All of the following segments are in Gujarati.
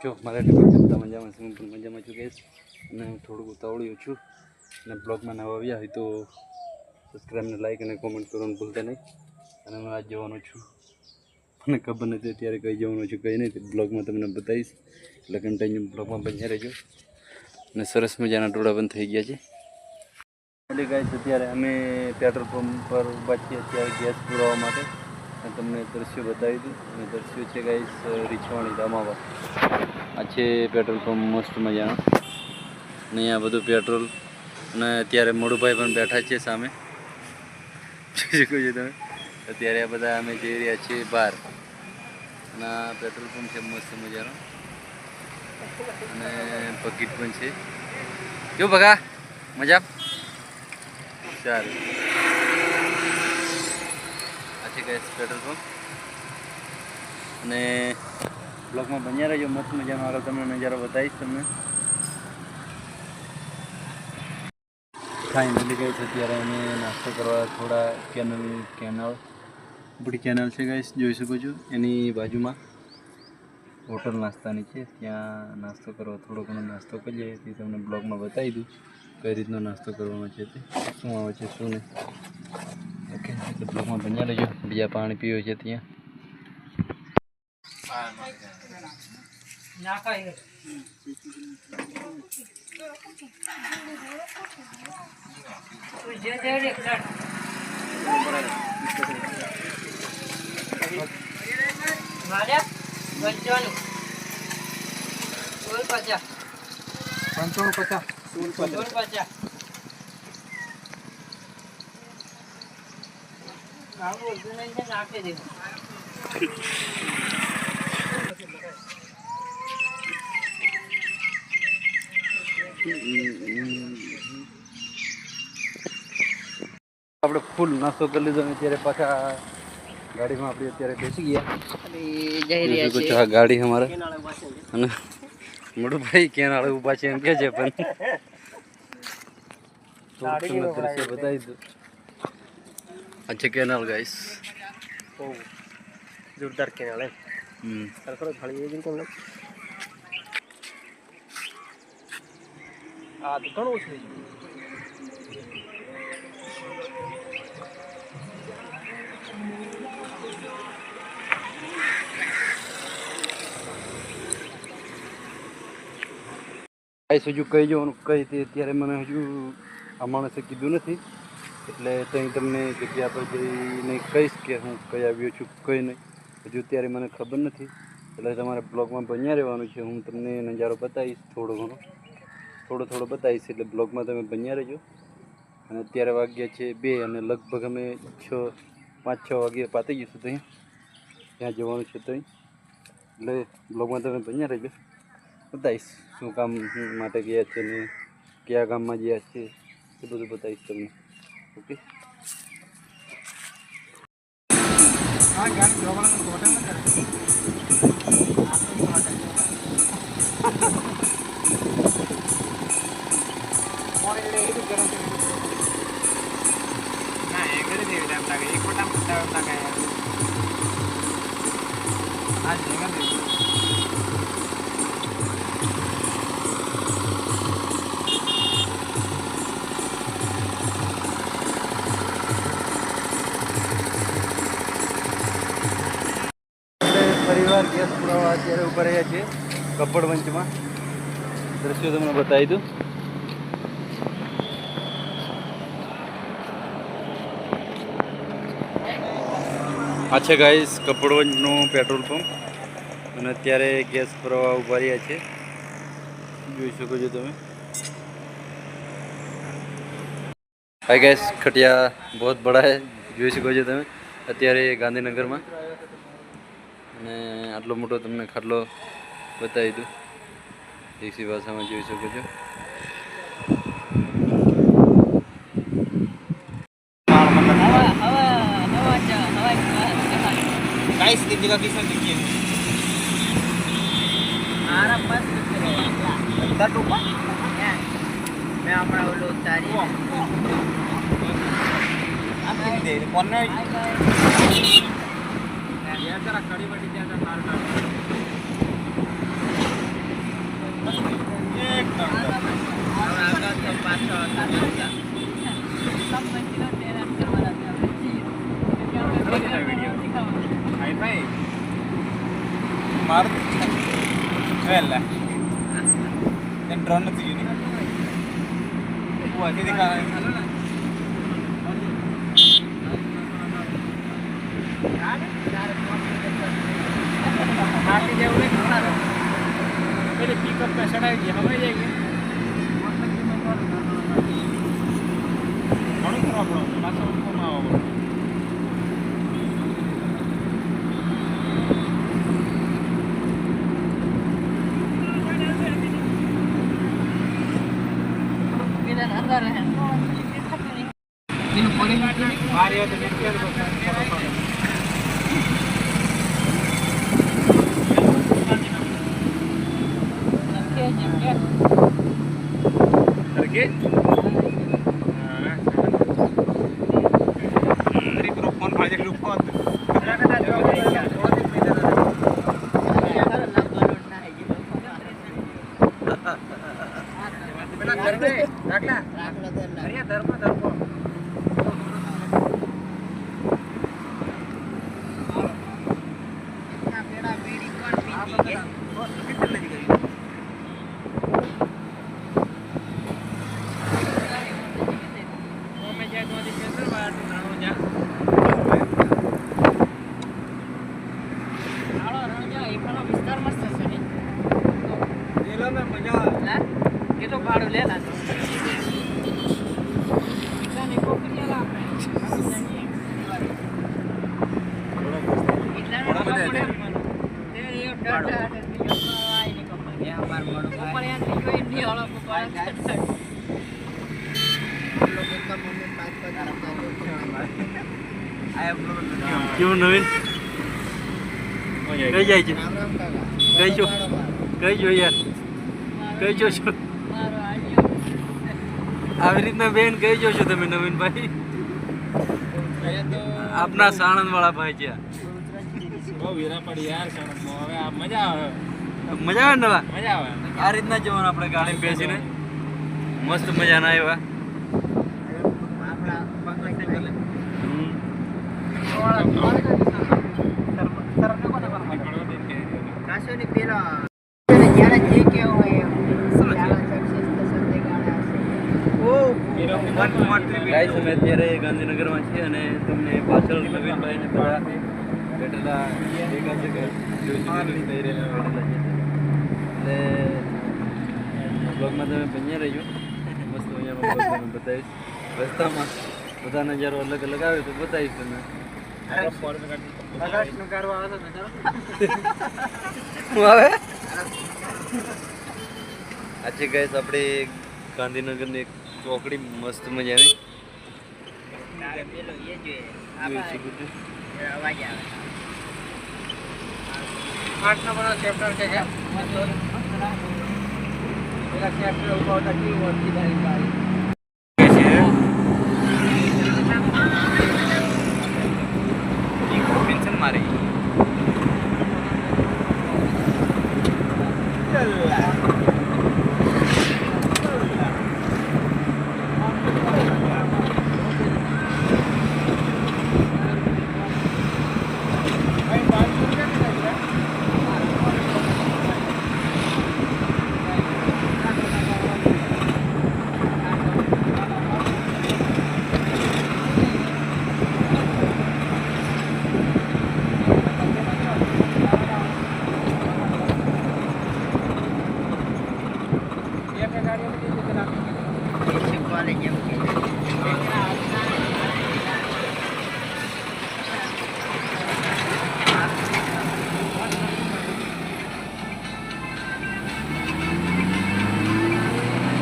જો મારા બધા મજામાં છું, હું પણ મજામાં છું ગેસ. અને હું થોડુંક ઉતાવળ્યું છું અને બ્લોગમાં નવા આવ્યા હોય તો સબસ્ક્રાઈબને લાઈક અને કોમેન્ટ કરવાનું ભૂલતા નહીં. અને હું આજ જવાનો છું, મને ખબર નથી અત્યારે કઈ જવાનું છું કઈ નહીં, બ્લોગમાં તમને બતાવીશ, એટલે કન્ટિન્યુ બ્લોગમાં બન્યા રહેજો. અને સરસ મજાના ટોળા બંધ થઈ ગયા છે. એટલે ગાઈસ અત્યારે અમે પેટ્રોલ પંપ પર ઊભા છીએ અત્યારે ગેસ પુરાવવા માટે. અને તમને દ્રશ્યો બતાવી દઉં. અને દ્રશ્યો છે ગાઈસ રીછવાણી દામાવા. આ છે પેટ્રોલ પંપ મસ્ત મજાનો. અને અહીંયા બધું પેટ્રોલ. અને અત્યારે મોડુભાઈ પણ બેઠા છે સામે, જોઈ શકો છો તમે. અત્યારે આ બધા અમે જઈ રહ્યા છીએ બહાર. અને આ પેટ્રોલ પંપ છે મસ્ત મજાનો. અને બકેટ પણ છે. કેવું બગા મજા? સારું. આ છે ગાઈસ પેટ્રોલ પંપ. અને બ્લોગમાં બન્યા રહેજો, મસ્ત મજાનો આગળ તમને નજારો બતાવીશ તમને. ફાઇનલી ગાઈસ અત્યારે અમે નાસ્તો કરવા થોડા કેનાલ આપણી ચેનલ છે ગાઈસ, જોઈ શકો છો. એની બાજુમાં હોટલ નાસ્તાની છે, ત્યાં નાસ્તો કરવા થોડો ઘણો નાસ્તો કરીએ તે તમને બ્લોગમાં બતાવી દઉં કઈ રીતનો નાસ્તો કરવાનો છે, તે શું આવે છે શું નહીં. ઓકે, એટલે બ્લોગમાં બન્યા રહેજો. બીજા પાણી પીવે છે ત્યાં. આપણે ફૂલ નાસ્તો કરી લીધો અને અત્યારે પાછા ગાડીમાં આપણે અત્યારે બેસી ગયા. ગાડી અમારે અને મોટું ભાઈ કેનાળે ઊભા છે એમ કે છે, પણ દ્રશ્ય બતાવી દઉં. અચ્છા કેનાલ ગાઈસ, જોરદાર કેનાલ હે. આ તો ઘણું છે. હજુ કઈ જવાનું કઈ તે અત્યારે મને હજુ આ માણસે કીધું નથી, એટલે ત્યાં તમને જગ્યા પર જઈને કહીશ કે હું કઈ આવ્યો છું કઈ નહીં. હજુ અત્યારે મને ખબર નથી, એટલે તમારે બ્લોગમાં બન્યા રહેવાનું છે. હું તમને નજારો બતાવીશ થોડો બતાવીશ, એટલે બ્લોગમાં તમે બન્યા રહેજો. અને અત્યારે વાગ્યા છે 2 અને લગભગ અમે 5-6 વાગે પાતી જઈશું ત્યાં જવાનું છે. તો એટલે બ્લોગમાં તમે બન્યા રહેજો, બતાવીશ શું કામ માટે ગયા છે ને કયા ગામમાં ગયા છે એ બધું બતાવીશ તમને. ઓકે, પરિવાર ગેસ પુરાવા અત્યારે ઉભા રહ્યા છે કપડવંચમાં. દ્રશ્યો તમને બતાવી દઉં. આ છે ગાઈસ કપડવંજનું પેટ્રોલ પંપ. અને અત્યારે ગેસ પુરાવા ઉભા રહ્યા છે, જોઈ શકો છો તમે. હાય ગાઈસ, ખટિયા બહુ બડા હે, જોઈ શકો છો તમે. અત્યારે ગાંધીનગરમાં. અને આટલો મોટો તમને ખાટલો બતાવી દઉં, દેશી ભાષામાં જોઈ શકો છો. મારું પહેલા એમ ડ્રોન નથી ગયું હું આથી દેખાય पिकअप पे चढ़ाएगी हमें जाएगी घणो खरो આપણો પાછો ઉઠવામાં આવો Kita andar है ini boleh મારી વાત નથી Pergi? Dari telepon aja lupa tuh. Itu baru lihat. क्यों नवीन कई जाए છે કઈ જો યાર કઈ જો છો આવી રીતના બેન કઈ જો છો તમે નવીનભાઈ આપના સાણંદ વાળા ભાઈ છે બહુ વીરા પડી યાર સાણંદમાં હવે આ મજા આવે ને મજા આવે આ રીતના જવાનું આપણે ગાડી બેસીને મસ્ત મજા ના આવ્યા ગાઈસ અમે અત્યારે ગાંધીનગરમાં છીએ અને તમને પાછળ નવીનભાઈને બધા બેઠેલા ભેગા છે કે એટલે બ્લોગમાં તમે બન્યા રહેજો મસ્ત અહીંયા તમે બતાવીશ રસ્તામાં બધા નજારો અલગ અલગ આવે તો બતાવીશ તમે આવે આજે ગાઈસ આપણે ગાંધીનગરની એક ચોકડી મસ્ત મજાની મારી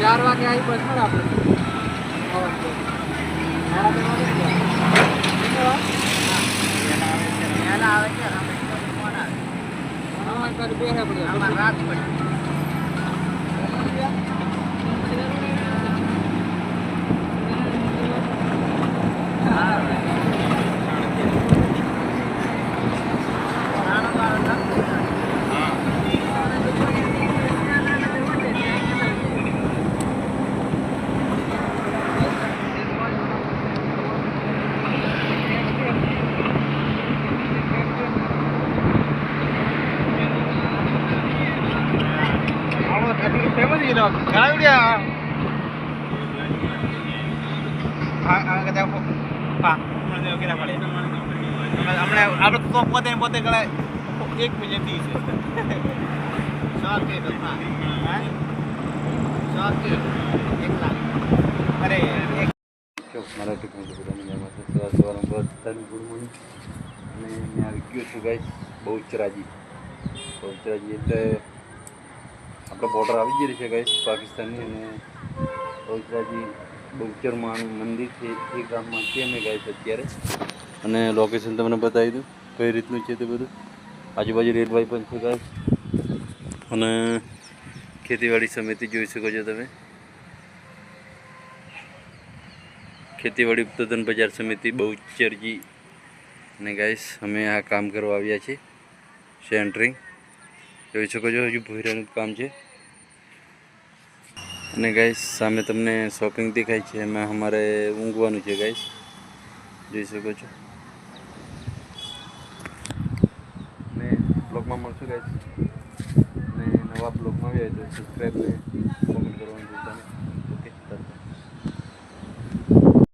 चार वागे आई बस में आप रात पड़ी ફેમસ ગીરો ઘણા વિડિયા આ કદા હા મને કેરા પડે હમણે આપણે તો પોતે ગળા 1 મિલિયન થી છે શોર્ટ કે દસમા હા શોર્ટ કે 1 લાખ અરે જો મારા ટીકમાં તો બધા મજામાં છે સવારમાં બધાને ગુડ મોર્નિંગ અને મેં આવી ગયો છું ગાઈસ બહુચરાજી એટલે આપણે બોર્ડર આવી ગયેલી છે ગાઈસ પાકિસ્તાનની અને બહુચરાજી બહુચરમાનું મંદિર છે એ ગામમાં છે અમે ગાઈસ અત્યારે અને લોકેશન તમને બતાવી દઉં કઈ રીતનું છે તે બધું આજુબાજુ રેલવે પણ છે ગાઈસ અને ખેતીવાડી સમિતિ જોઈ શકો છો તમે ખેતીવાડી ઉત્પાદન બજાર સમિતિ બહુચરજી અને ગાઈસ અમે આ કામ કરવા આવ્યા છીએ સેન્ટરિંગ જોઈ શકો છો હજુ ભોયરાનું કામ છે અને ગાઈસ સામે તમને શોપિંગ દેખાય છે એમાં અમારે ઊંઘવાનું છે ગાઈસ જોઈ શકો છો ને બ્લોગમાં મળશું ગાઈસ ને નવા બ્લોગમાં આવ્યા તો સબસ્ક્રાઈબ ને કોમેન્ટ કરવાનું ભૂલતા નહીં